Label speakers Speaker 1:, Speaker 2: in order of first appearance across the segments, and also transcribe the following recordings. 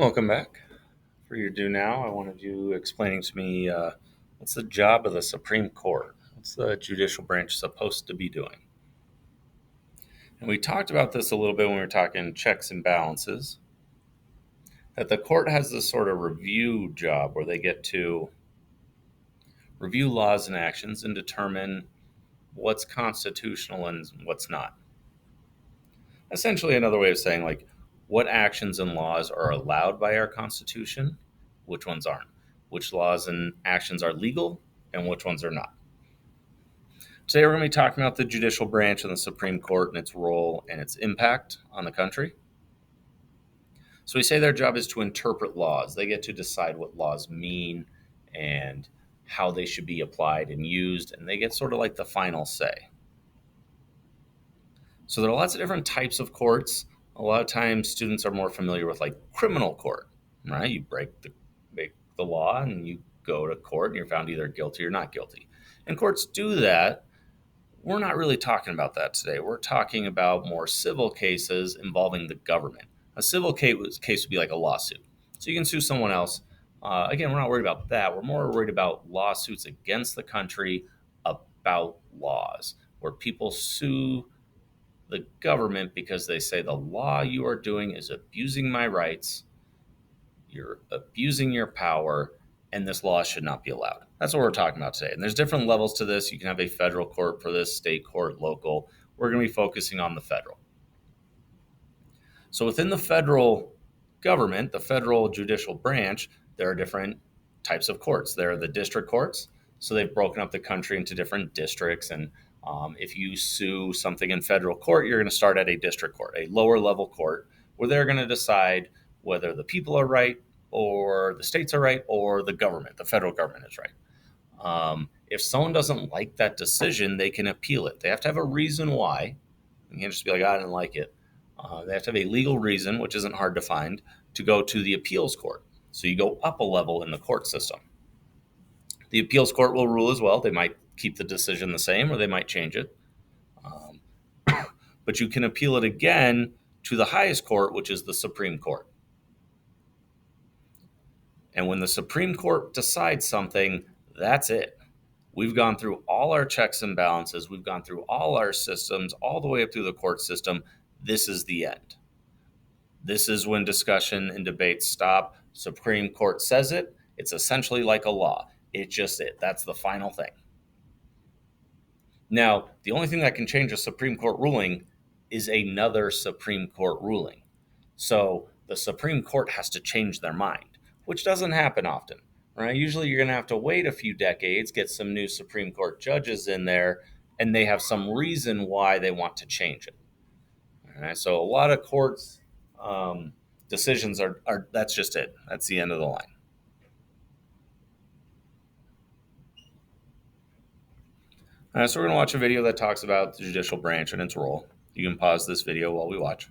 Speaker 1: Welcome back. For your due now, I wanted you explaining to me what's the job of the Supreme Court? What's the judicial branch supposed to be doing? And we talked about this a little bit when we were talking checks and balances, that the court has this sort of review job where they get to review laws and actions and determine what's constitutional and what's not. Essentially, another way of saying, like, what actions and laws are allowed by our Constitution, which ones aren't, which laws and actions are legal, and which ones are not. Today, we're going to be talking about the judicial branch and the Supreme Court and its role and its impact on the country. So, we say their job is to interpret laws. They get to decide what laws mean and how they should be applied and used, and they get sort of like the final say. So there are lots of different types of courts. A lot of times students are more familiar with like criminal court, right? You break the law and you go to court and you're found either guilty or not guilty. And courts do that. We're not really talking about that today. We're talking about more civil cases involving the government. A civil case would be like a lawsuit. So you can sue someone else. Again, we're not worried about that. We're more worried about lawsuits against the country about laws, where people sue the government because they say the law you are doing is abusing my rights, you're abusing your power, and this law should not be allowed. That's what we're talking about today. And there's different levels to this. You can have a federal court for this, state court, local. We're going to be focusing on the federal. So within the federal government, the federal judicial branch, there are different types of courts. There are the district courts. So they've broken up the country into different districts. And if you sue something in federal court, you're going to start at a district court, a lower level court, where they're going to decide whether the people are right or the states are right or the government, the federal government is right. If someone doesn't like that decision, they can appeal it. They have to have a reason why. You can't just be like, I didn't like it. They have to have a legal reason, which isn't hard to find, to go to the appeals court. So you go up a level in the court system. The appeals court will rule as well. They might keep the decision the same or they might change it. Um, but you can appeal it again to the highest court, which is the Supreme Court. And when the Supreme Court decides something, that's it. We've gone through all our checks and balances. We've gone through all our systems, all the way up through the court system. This is the end. This is when discussion and debates stop. Supreme Court says it. It's essentially like a law. It's just it. That's the final thing. Now, the only thing that can change a Supreme Court ruling is another Supreme Court ruling. So the Supreme Court has to change their mind, which doesn't happen often, right? Usually you're going to have to wait a few decades, get some new Supreme Court judges in there, and they have some reason why they want to change it. All right? So a lot of courts' decisions are that's just it. That's the end of the line. So we're going to watch a video that talks about the judicial branch and its role. You can pause this video while we watch.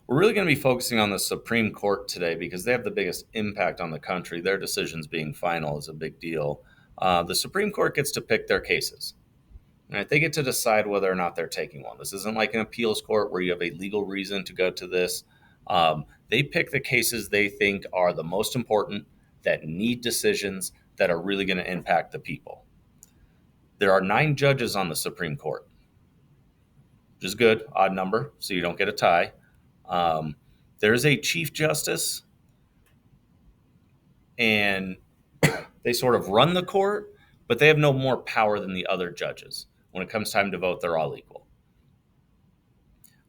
Speaker 1: We're really going to be focusing on the Supreme Court today because they have the biggest impact on the country. Their decisions being final is a big deal. The Supreme Court gets to pick their cases. Right? They get to decide whether or not they're taking one. This isn't like an appeals court where you have a legal reason to go to this. They pick the cases they think are the most important, that need decisions, that are really going to impact the people. There are 9 judges on the Supreme Court, which is good, odd number, so you don't get a tie. There is a Chief Justice, and they sort of run the court, but they have no more power than the other judges. When it comes time to vote, they're all equal.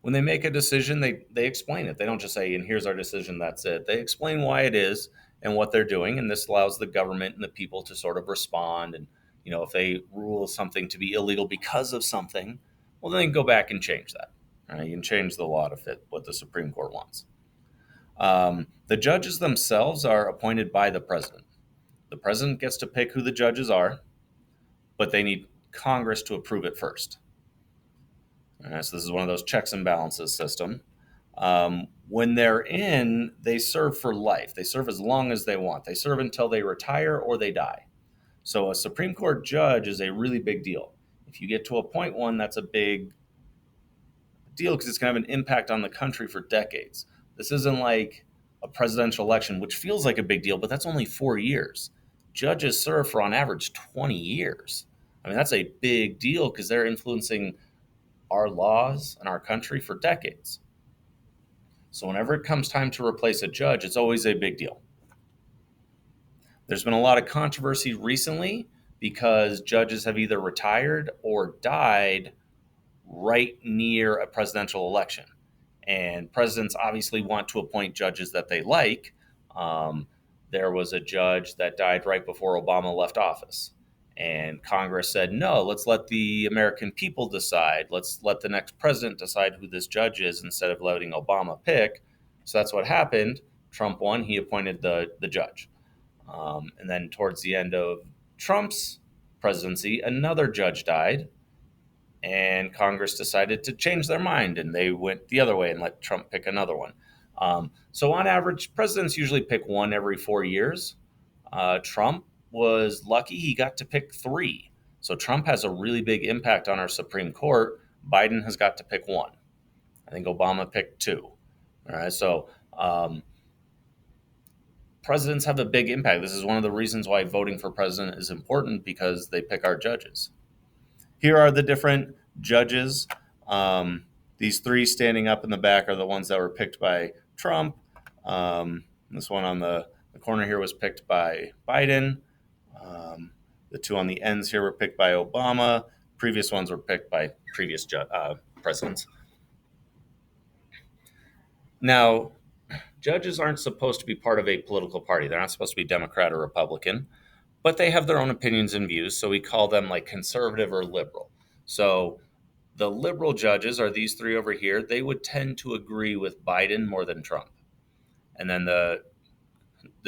Speaker 1: When they make a decision, they explain it. They don't just say, and here's our decision, that's it. They explain why it is and what they're doing, and this allows the government and the people to sort of respond. And, if they rule something to be illegal because of something, well, then they can go back and change that. Right? You can change the law to fit what the Supreme Court wants. The judges themselves are appointed by the president. The president gets to pick who the judges are, but they need Congress to approve it first. So this is one of those checks and balances system. When they're in, they serve for life. They serve as long as they want. They serve until they retire or they die. So a Supreme Court judge is a really big deal. If you get to appoint one, that's a big deal because it's going to have an impact on the country for decades. This isn't like a presidential election, which feels like a big deal, but that's only 4 years. Judges serve for on average 20 years. I mean, that's a big deal because they're influencing our laws and our country for decades. So whenever it comes time to replace a judge, it's always a big deal. There's been a lot of controversy recently because judges have either retired or died right near a presidential election. And presidents obviously want to appoint judges that they like. There was a judge that died right before Obama left office. And Congress said, no, let's let the American people decide. Let's let the next president decide who this judge is instead of letting Obama pick. So that's what happened. Trump won. He appointed the judge. And then towards the end of Trump's presidency, another judge died, and Congress decided to change their mind, and they went the other way and let Trump pick another one. So on average, presidents usually pick one every 4 years. Trump was lucky; he got to pick three. So Trump has a really big impact on our Supreme Court. Biden has got to pick one. I think Obama picked two. All right, so presidents have a big impact. This is one of the reasons why voting for president is important, because they pick our judges. Here are the different judges. These three standing up in the back are the ones that were picked by Trump. This one on the corner here was picked by Biden. The two on the ends here were picked by Obama. Previous ones were picked by previous presidents. Now, judges aren't supposed to be part of a political party. They're not supposed to be Democrat or Republican, but they have their own opinions and views. So we call them like conservative or liberal. So the liberal judges are these three over here. They would tend to agree with Biden more than Trump. And then the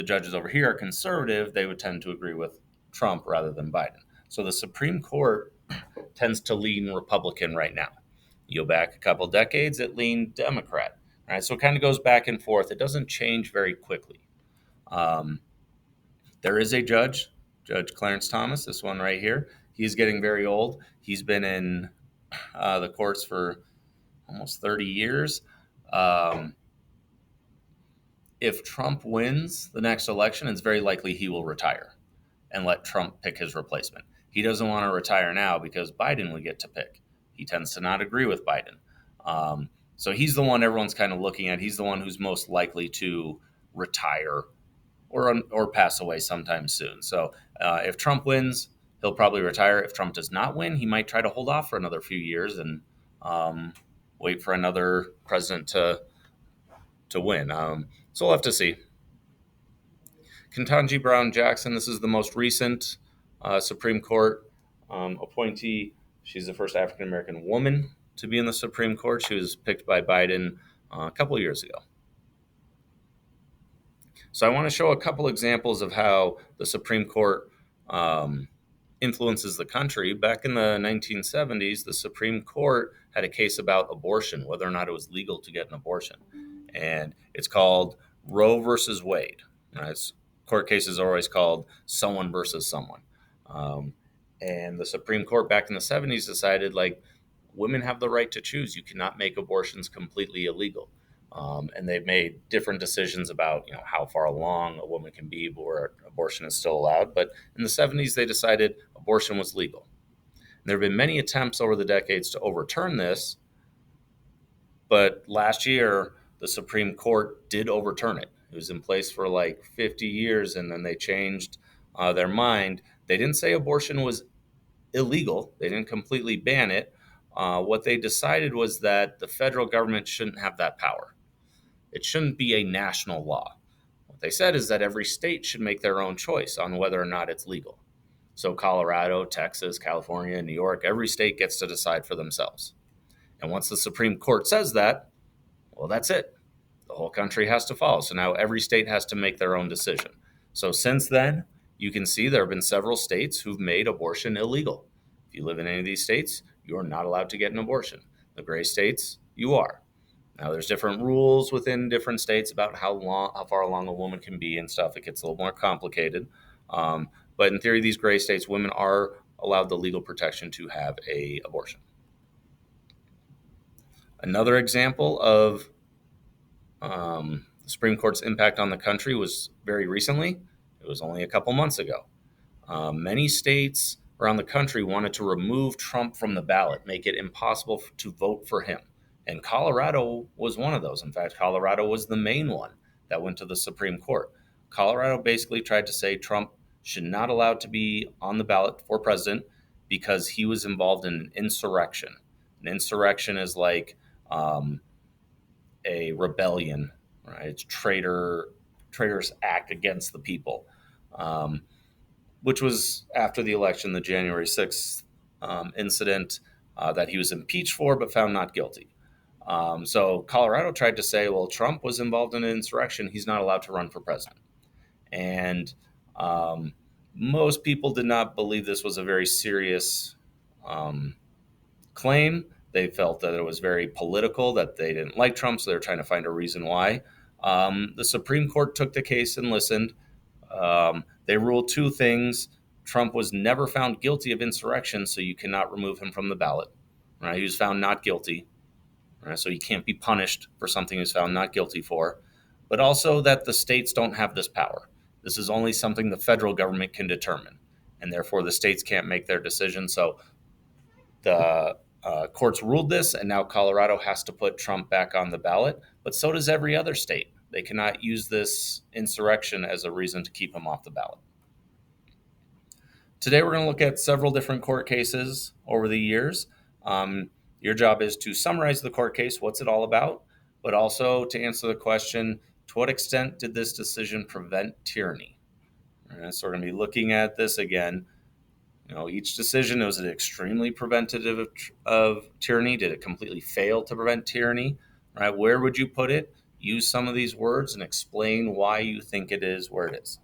Speaker 1: judges over here are conservative. They would tend to agree with Trump rather than Biden. So the Supreme Court tends to lean Republican right now. You go back a couple decades, it leaned Democrat. All right, so it kind of goes back and forth. It doesn't change very quickly. There is a judge, Judge Clarence Thomas, this one right here. He's getting very old. He's been in the courts for almost 30 years. If Trump wins the next election, it's very likely he will retire and let Trump pick his replacement. He doesn't want to retire now because Biden would get to pick. He tends to not agree with Biden. So he's the one everyone's kind of looking at. He's the one who's most likely to retire or pass away sometime soon. So if Trump wins, he'll probably retire. If Trump does not win, he might try to hold off for another few years and wait for another president to win. So we'll have to see. Ketanji Brown Jackson, this is the most recent Supreme Court appointee. She's the first African American woman to be in the Supreme Court. She was picked by Biden a couple of years ago. So I want to show a couple examples of how the Supreme Court influences the country. Back in the 1970s, the Supreme Court had a case about abortion, whether or not it was legal to get an abortion. And it's called Roe versus Wade. Court cases are always called someone versus someone. And the Supreme Court back in the 70s decided, like, women have the right to choose. You cannot make abortions completely illegal. And they've made different decisions about, how far along a woman can be where abortion is still allowed. But in the 70s, they decided abortion was legal. And there have been many attempts over the decades to overturn this. But last year, the Supreme Court did overturn it. It was in place for like 50 years, and then they changed their mind. They didn't say abortion was illegal. They didn't completely ban it. What they decided was that the federal government shouldn't have that power. It shouldn't be a national law. What they said is that every state should make their own choice on whether or not it's legal. So Colorado, Texas, California, New York, every state gets to decide for themselves. And once the Supreme Court says that, well, that's it. The whole country has to follow. So now every state has to make their own decision. So since then, you can see there have been several states who've made abortion illegal. If you live in any of these states, you are not allowed to get an abortion. The gray states, you are. Now, there's different rules within different states about how far along a woman can be and stuff. It gets a little more complicated. But in theory, these gray states, women are allowed the legal protection to have an abortion. Another example of the Supreme Court's impact on the country was very recently. It was only a couple months ago. Many states around the country wanted to remove Trump from the ballot, make it impossible to vote for him. And Colorado was one of those. In fact, Colorado was the main one that went to the Supreme Court. Colorado basically tried to say Trump should not allow to be on the ballot for president because he was involved in an insurrection. An insurrection is like a rebellion, right? It's traitors act against the people. Which was after the election, the January 6th incident that he was impeached for but found not guilty. So Colorado tried to say, well, Trump was involved in an insurrection. He's not allowed to run for president. And most people did not believe this was a very serious claim. They felt that it was very political, that they didn't like Trump, so they were trying to find a reason why. The Supreme Court took the case and listened. They ruled two things. Trump was never found guilty of insurrection, so you cannot remove him from the ballot. Right? He was found not guilty, right? So he can't be punished for something he's found not guilty for. But also that the states don't have this power. This is only something the federal government can determine, and therefore the states can't make their decision. So the courts ruled this, and now Colorado has to put Trump back on the ballot, but so does every other state. They cannot use this insurrection as a reason to keep him off the ballot. Today, we're going to look at several different court cases over the years. Your job is to summarize the court case, what's it all about, but also to answer the question, to what extent did this decision prevent tyranny? So we're going to be looking at this again. Each decision, was it extremely preventative of tyranny? Did it completely fail to prevent tyranny? Right? Where would you put it? Use some of these words and explain why you think it is where it is.